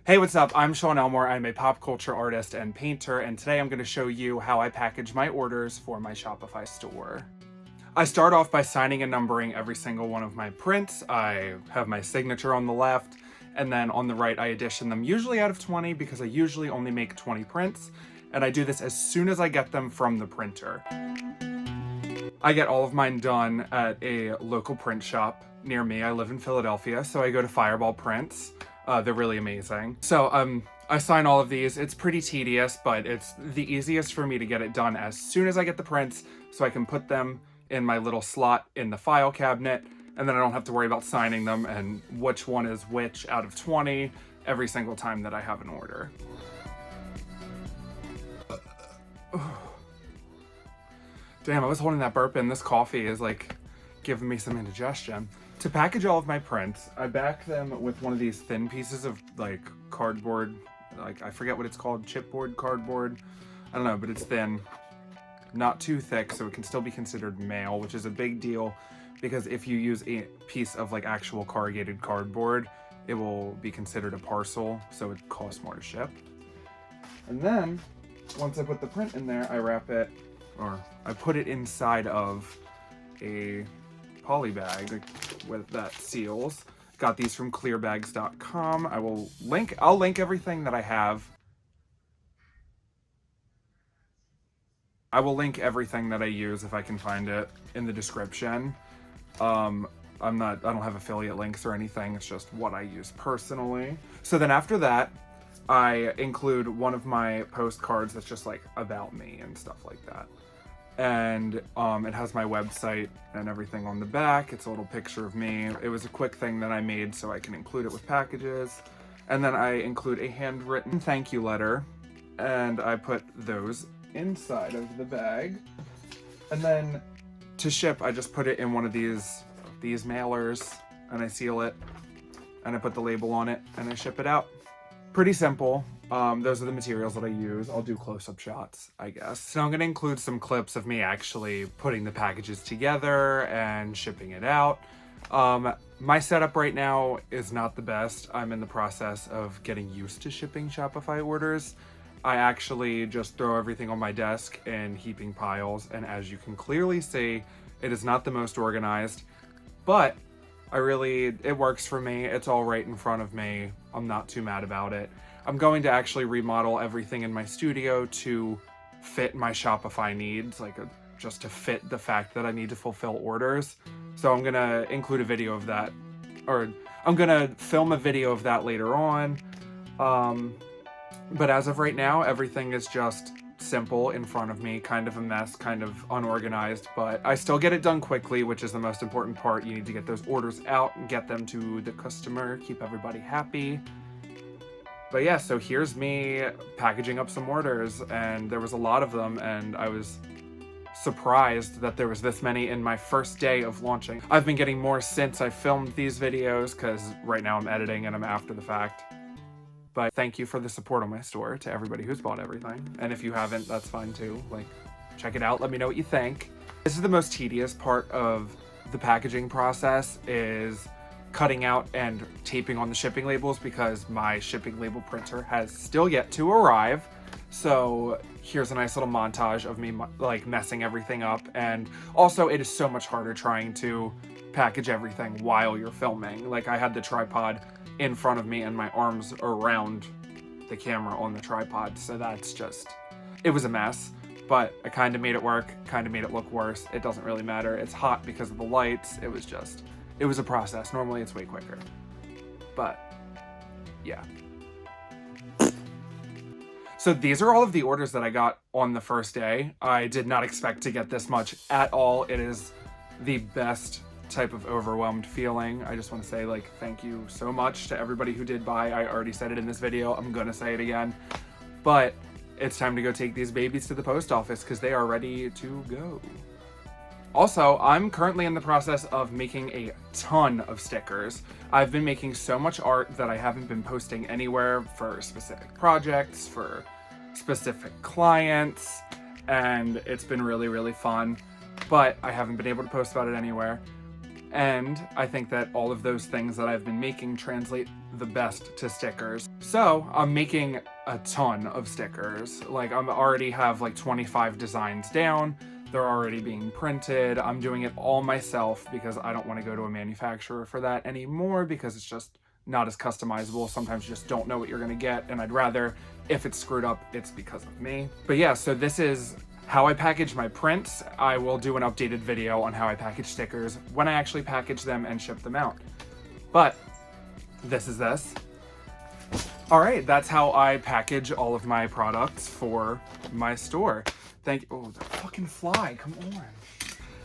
Hey, what's up? I'm Sean Elmore. I'm a pop culture artist and painter, and today I'm going to show you how I package my orders for my Shopify store. I start off by signing and numbering every single one of my prints. I have my signature on the left, and then on the right I edition them, usually out of 20 because I usually only make 20 prints, and I do this as soon as I get them from the printer. I get all of mine done at a local print shop near me. I live in Philadelphia, so I go to Fireball Prints. They're really amazing. So I sign all of these. It's pretty tedious, but it's the easiest for me to get it done as soon as I get the prints, so I can put them in my little slot in the file cabinet, and then I don't have to worry about signing them and which one is which out of 20 every single time that I have an order. Damn, I was holding that burp in. This coffee is like giving me some indigestion. To package all of my prints, I back them with one of these thin pieces of like cardboard, like I forget what it's called, chipboard, cardboard. I don't know, but it's thin, not too thick, so it can still be considered mail, which is a big deal because if you use a piece of like actual corrugated cardboard, it will be considered a parcel, so it costs more to ship. And then once I put the print in there, I wrap it, or I put it inside of a poly bag with that seals. Got these from clearbags.com. I'll link everything that I have. I will link everything that I use if I can find it in the description. I don't have affiliate links or anything. It's just what I use personally. So then after that, I include one of my postcards that's just like about me and stuff like that. And it has my website and everything on the back. It's a little picture of me. It was a quick thing that I made so I can include it with packages. And then I include a handwritten thank you letter, and I put those inside of the bag. And then to ship, I just put it in one of these mailers, and I seal it, and I put the label on it, and I ship it out. Pretty simple. Those are the materials that I use. I'll do close-up shots, I guess. So I'm going to include some clips of me actually putting the packages together and shipping it out. My setup right now is not the best. I'm in the process of getting used to shipping Shopify orders. I actually just throw everything on my desk in heaping piles, and as you can clearly see, it is not the most organized, but it works for me. It's all right in front of me. I'm not too mad about it. I'm going to actually remodel everything in my studio to fit my Shopify needs, just to fit the fact that I need to fulfill orders. So I'm gonna include a video of that, or I'm gonna film a video of that later on. But as of right now, everything is just simple in front of me, kind of a mess, kind of unorganized, but I still get it done quickly, which is the most important part. You need to get those orders out and get them to the customer, keep everybody happy. But yeah, so here's me packaging up some orders, and there was a lot of them, and I was surprised that there was this many in my first day of launching. I've been getting more since I filmed these videos, because right now I'm editing and I'm after the fact. But thank you for the support on my store to everybody who's bought everything. And if you haven't, that's fine too. Check it out, let me know what you think. This is the most tedious part of the packaging process, is cutting out and taping on the shipping labels, because my shipping label printer has still yet to arrive. So here's a nice little montage of me messing everything up. And also it is so much harder trying to package everything while you're filming. I had the tripod in front of me and my arms around the camera on the tripod. So it was a mess, but I kind of made it work, kind of made it look worse. It doesn't really matter. It's hot because of the lights. It was a process. Normally it's way quicker, but yeah. So these are all of the orders that I got on the first day. I did not expect to get this much at all. It is the best type of overwhelmed feeling. I just want to say thank you so much to everybody who did buy. I already said it in this video. I'm gonna say it again, but it's time to go take these babies to the post office because they are ready to go. Also, I'm currently in the process of making a ton of stickers. I've been making so much art that I haven't been posting anywhere for specific projects, for specific clients, and it's been really, really fun, but I haven't been able to post about it anywhere. And I think that all of those things that I've been making translate the best to stickers. So I'm making a ton of stickers. Like, I already have like 25 designs down. They're already being printed. I'm doing it all myself because I don't want to go to a manufacturer for that anymore, because it's just not as customizable. Sometimes you just don't know what you're gonna get, and I'd rather, if it's screwed up, it's because of me. But yeah, so this is how I package my prints. I will do an updated video on how I package stickers when I actually package them and ship them out. But this is this. All right, that's how I package all of my products for my store. Thank you. Oh, the fucking fly, come on.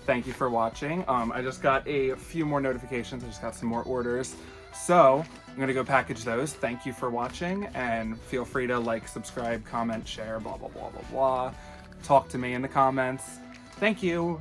Thank you for watching. I just got a few more notifications. I just got some more orders. So I'm gonna go package those. Thank you for watching, and feel free to like, subscribe, comment, share, blah, blah, blah, blah, blah. Talk to me in the comments. Thank you.